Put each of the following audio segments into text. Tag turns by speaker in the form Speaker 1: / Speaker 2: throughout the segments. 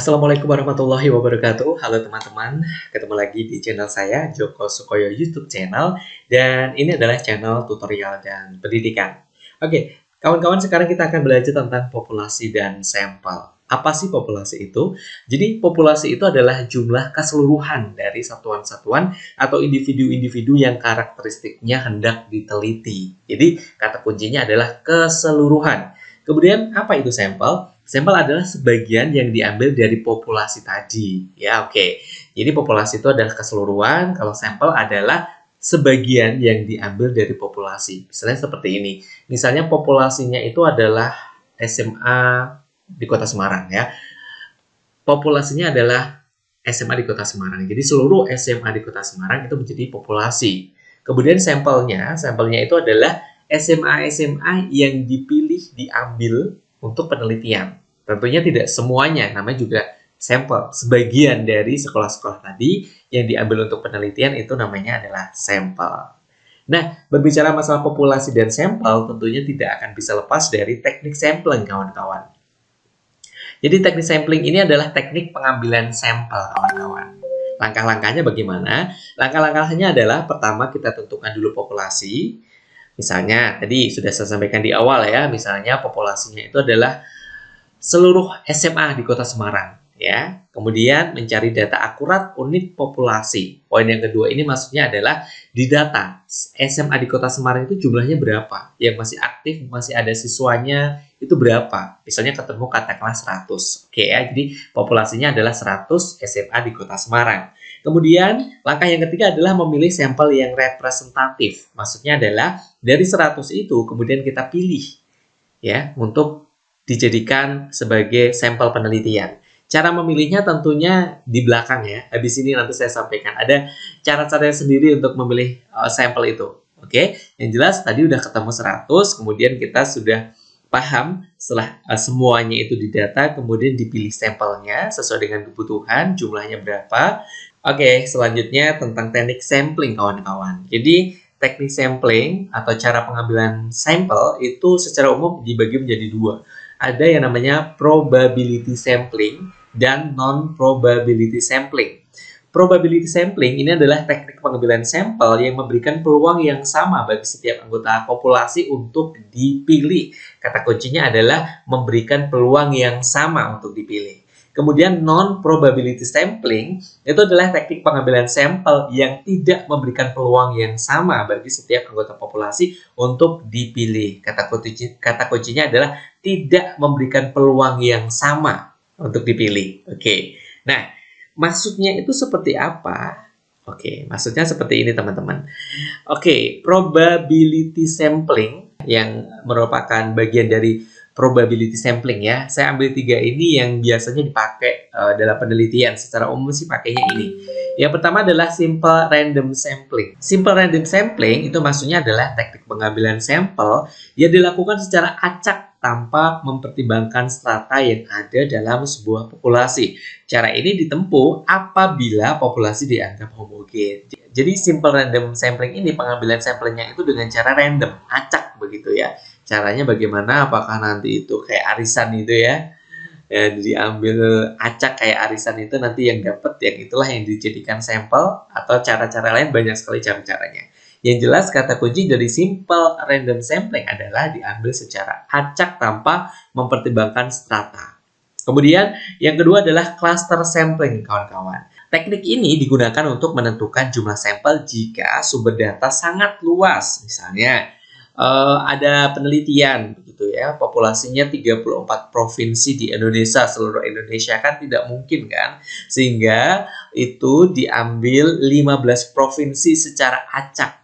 Speaker 1: Assalamualaikum warahmatullahi wabarakatuh. Halo teman-teman, ketemu lagi di channel saya Joko Sukoyo YouTube channel, dan ini adalah channel tutorial dan pendidikan. Oke, kawan-kawan, sekarang kita akan belajar tentang populasi dan sampel. Apa sih populasi itu? Jadi populasi itu adalah jumlah keseluruhan dari satuan-satuan atau individu-individu yang karakteristiknya hendak diteliti. Jadi kata kuncinya adalah keseluruhan. Kemudian apa itu sampel? Sampel adalah sebagian yang diambil dari populasi tadi. Ya, oke. Jadi populasi itu adalah keseluruhan, kalau sampel adalah sebagian yang diambil dari populasi. Misalnya seperti ini. Misalnya populasinya itu adalah SMA di Kota Semarang ya. Populasinya adalah SMA di Kota Semarang. Jadi seluruh SMA di Kota Semarang itu menjadi populasi. Kemudian sampelnya itu adalah SMA-SMA yang dipilih diambil untuk penelitian. Tentunya tidak semuanya, namanya juga sampel. Sebagian dari sekolah-sekolah tadi yang diambil untuk penelitian itu namanya adalah sampel. Nah, berbicara masalah populasi dan sampel, tentunya tidak akan bisa lepas dari teknik sampling, kawan-kawan. Jadi teknik sampling ini adalah teknik pengambilan sampel, kawan-kawan. Langkah-langkahnya bagaimana? Langkah-langkahnya adalah pertama kita tentukan dulu populasi. Misalnya, tadi sudah saya sampaikan di awal ya, misalnya populasinya itu adalah seluruh SMA di Kota Semarang. Ya. Kemudian mencari data akurat unit populasi. Poin yang kedua ini maksudnya adalah di data SMA di Kota Semarang itu jumlahnya berapa? Yang masih aktif, masih ada siswanya, itu berapa? Misalnya ketemu katakanlah 100. Oke ya, jadi populasinya adalah 100 SMA di Kota Semarang. Kemudian, langkah yang ketiga adalah memilih sampel yang representatif. Maksudnya adalah dari 100 itu kemudian kita pilih ya untuk dijadikan sebagai sampel penelitian. Cara memilihnya tentunya di belakang ya. Habis ini nanti saya sampaikan. Ada cara-cara sendiri untuk memilih sampel itu. Oke, yang jelas tadi udah ketemu 100, kemudian kita sudah paham setelah semuanya itu didata, kemudian dipilih sampelnya sesuai dengan kebutuhan, jumlahnya berapa. Oke, selanjutnya tentang teknik sampling, kawan-kawan. Jadi, teknik sampling atau cara pengambilan sampel itu secara umum dibagi menjadi dua. Ada yang namanya probability sampling dan non-probability sampling. Probability sampling ini adalah teknik pengambilan sampel yang memberikan peluang yang sama bagi setiap anggota populasi untuk dipilih. Kata kuncinya adalah memberikan peluang yang sama untuk dipilih. Kemudian non-probability sampling itu adalah teknik pengambilan sampel yang tidak memberikan peluang yang sama bagi setiap anggota populasi untuk dipilih. Kata kuncinya adalah tidak memberikan peluang yang sama untuk dipilih. Oke. Nah, maksudnya itu seperti apa? Oke, maksudnya seperti ini teman-teman. Oke, probability sampling yang merupakan bagian dari probability sampling ya. Saya ambil tiga ini yang biasanya dipakai dalam penelitian. Secara umum sih pakainya ini. Yang pertama adalah simple random sampling. Simple random sampling itu maksudnya adalah teknik pengambilan sampel yang dilakukan secara acak tanpa mempertimbangkan strata yang ada dalam sebuah populasi. Cara ini ditempuh apabila populasi dianggap homogen. Jadi simple random sampling ini pengambilan sampelnya itu dengan cara random, acak begitu ya. Caranya bagaimana? Apakah nanti itu kayak arisan itu ya? Diambil acak kayak arisan itu nanti yang dapat yang itulah yang dijadikan sampel, atau cara-cara lain banyak sekali cara-caranya. Yang jelas kata kunci dari simple random sampling adalah diambil secara acak tanpa mempertimbangkan strata. Kemudian yang kedua adalah cluster sampling, kawan-kawan. Teknik ini digunakan untuk menentukan jumlah sampel jika sumber data sangat luas. Misalnya ada penelitian begitu ya, populasinya 34 provinsi di Indonesia, seluruh Indonesia kan tidak mungkin kan, sehingga itu diambil 15 provinsi secara acak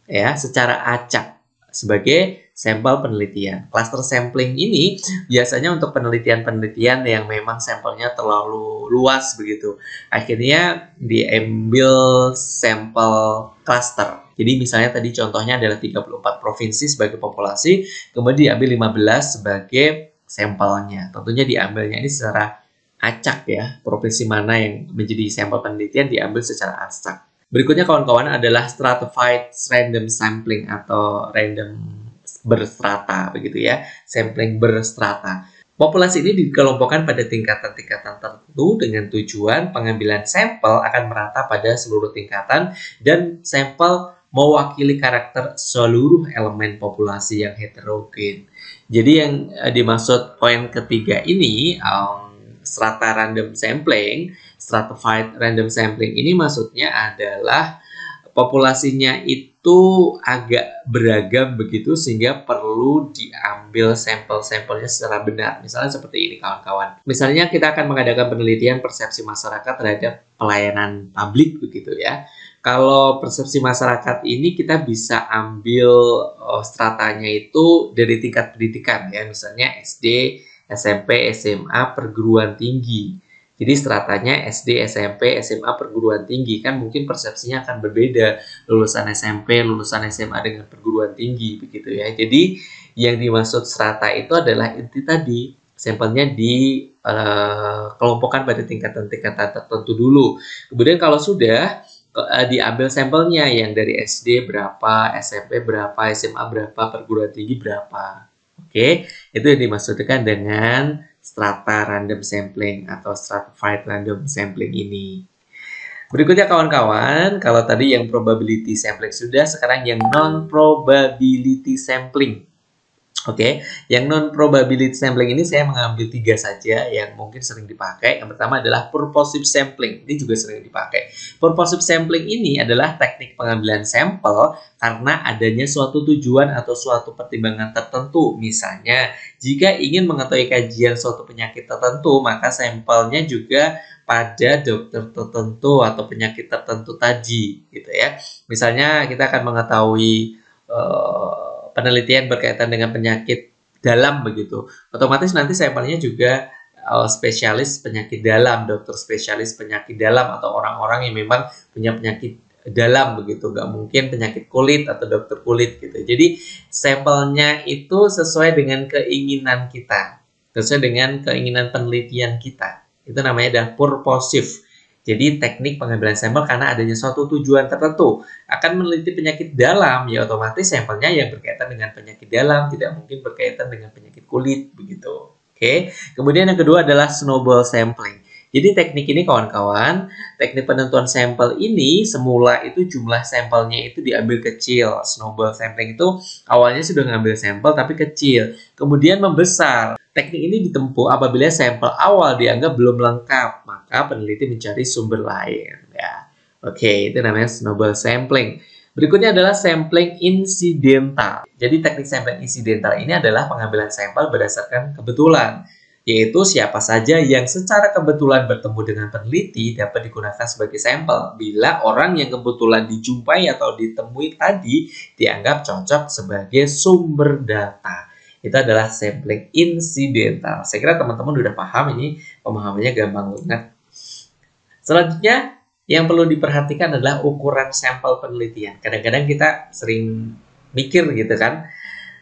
Speaker 1: ya, secara acak sebagai sampel penelitian. Cluster sampling ini biasanya untuk penelitian-penelitian yang memang sampelnya terlalu luas begitu. Akhirnya diambil sampel cluster. Jadi misalnya tadi contohnya adalah 34 provinsi sebagai populasi, kemudian diambil 15 sebagai sampelnya. Tentunya diambilnya ini secara acak ya, provinsi mana yang menjadi sampel penelitian diambil secara acak. Berikutnya kawan-kawan adalah stratified random sampling atau random berstrata begitu ya, sampling berstrata. Populasi ini dikelompokkan pada tingkatan-tingkatan tertentu dengan tujuan pengambilan sampel akan merata pada seluruh tingkatan dan sampel mewakili karakter seluruh elemen populasi yang heterogen. Jadi yang dimaksud poin ketiga ini, strata random sampling, stratified random sampling ini maksudnya adalah populasinya itu agak beragam begitu sehingga perlu diambil sampel-sampelnya secara benar. Misalnya seperti ini kawan-kawan. Misalnya kita akan mengadakan penelitian persepsi masyarakat terhadap pelayanan publik begitu ya. Kalau persepsi masyarakat ini kita bisa ambil stratanya itu dari tingkat pendidikan ya, misalnya SD, SMP, SMA, perguruan tinggi. Jadi stratanya SD, SMP, SMA, perguruan tinggi kan mungkin persepsinya akan berbeda, lulusan SMP, lulusan SMA dengan perguruan tinggi begitu ya. Jadi yang dimaksud strata itu adalah inti tadi, sampelnya dikelompokkan pada tingkatan-tingkatan tertentu dulu. Kemudian kalau sudah diambil sampelnya yang dari SD berapa, SMP berapa, SMA berapa, perguruan tinggi berapa. Oke, itu yang dimaksudkan dengan strata random sampling atau stratified random sampling ini. Berikutnya kawan-kawan, kalau tadi yang probability sampling sudah, sekarang yang non-probability sampling. Oke, yang non-probability sampling ini saya mengambil 3 saja yang mungkin sering dipakai. Yang pertama adalah purposive sampling. Ini juga sering dipakai. Purposive sampling ini adalah teknik pengambilan sampel karena adanya suatu tujuan atau suatu pertimbangan tertentu. Misalnya, jika ingin mengetahui kajian suatu penyakit tertentu, maka sampelnya juga pada dokter tertentu atau penyakit tertentu tadi, gitu ya. Misalnya kita akan mengetahui penelitian berkaitan dengan penyakit dalam begitu, otomatis nanti sampelnya juga spesialis penyakit dalam, dokter spesialis penyakit dalam atau orang-orang yang memang punya penyakit dalam begitu, nggak mungkin penyakit kulit atau dokter kulit gitu. Jadi sampelnya itu sesuai dengan keinginan kita, sesuai dengan keinginan penelitian kita. Itu namanya adalah purposive. Jadi teknik pengambilan sampel karena adanya suatu tujuan tertentu. Akan meneliti penyakit dalam, ya otomatis sampelnya yang berkaitan dengan penyakit dalam, tidak mungkin berkaitan dengan penyakit kulit, begitu. Oke. Kemudian yang kedua adalah snowball sampling. Jadi teknik ini kawan-kawan, teknik penentuan sampel ini semula itu jumlah sampelnya itu diambil kecil. Snowball sampling itu awalnya sudah ngambil sampel tapi kecil, kemudian membesar. Teknik ini ditempuh apabila sampel awal dianggap belum lengkap, maka peneliti mencari sumber lain. Ya, oke, itu namanya snowball sampling. Berikutnya adalah sampling insidental. Jadi teknik sampling insidental ini adalah pengambilan sampel berdasarkan kebetulan, yaitu siapa saja yang secara kebetulan bertemu dengan peneliti dapat digunakan sebagai sampel bila orang yang kebetulan dijumpai atau ditemui tadi dianggap cocok sebagai sumber data. Itu adalah sampling insidental. Saya kira teman-teman sudah paham, ini pemahamannya gampang banget. Selanjutnya, yang perlu diperhatikan adalah ukuran sampel penelitian. Kadang-kadang kita sering mikir gitu kan,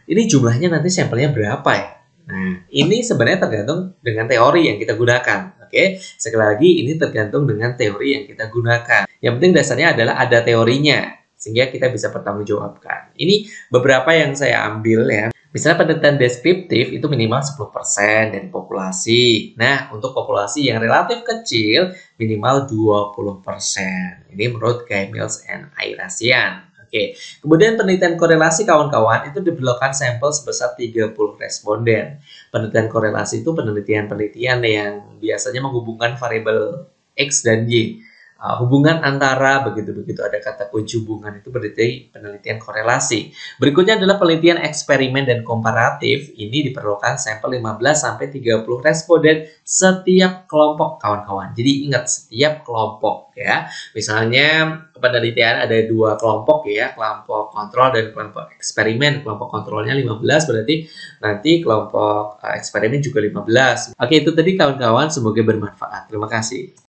Speaker 1: ini jumlahnya nanti sampelnya berapa ya? Nah, ini sebenarnya tergantung dengan teori yang kita gunakan. Oke, sekali lagi ini tergantung dengan teori yang kita gunakan. Yang penting dasarnya adalah ada teorinya, sehingga kita bisa pertanggungjawabkan. Ini beberapa yang saya ambil ya. Misalnya penelitian deskriptif itu minimal 10% dari populasi. Nah, untuk populasi yang relatif kecil minimal 20%. Ini menurut Guy Mills and Ayrasian. Oke. Kemudian penelitian korelasi kawan-kawan itu diperlukan sampel sebesar 30 responden. Penelitian korelasi itu penelitian-penelitian yang biasanya menghubungkan variabel X dan Y. Hubungan antara begitu-begitu ada kata kunci hubungan itu berarti penelitian korelasi. Berikutnya adalah penelitian eksperimen dan komparatif. Ini diperlukan sampel 15-30 responden setiap kelompok kawan-kawan. Jadi ingat setiap kelompok ya. Misalnya penelitian ada 2 kelompok ya, kelompok kontrol dan kelompok eksperimen. Kelompok kontrolnya 15 berarti nanti kelompok eksperimen juga 15. Oke, itu tadi kawan-kawan, semoga bermanfaat. Terima kasih.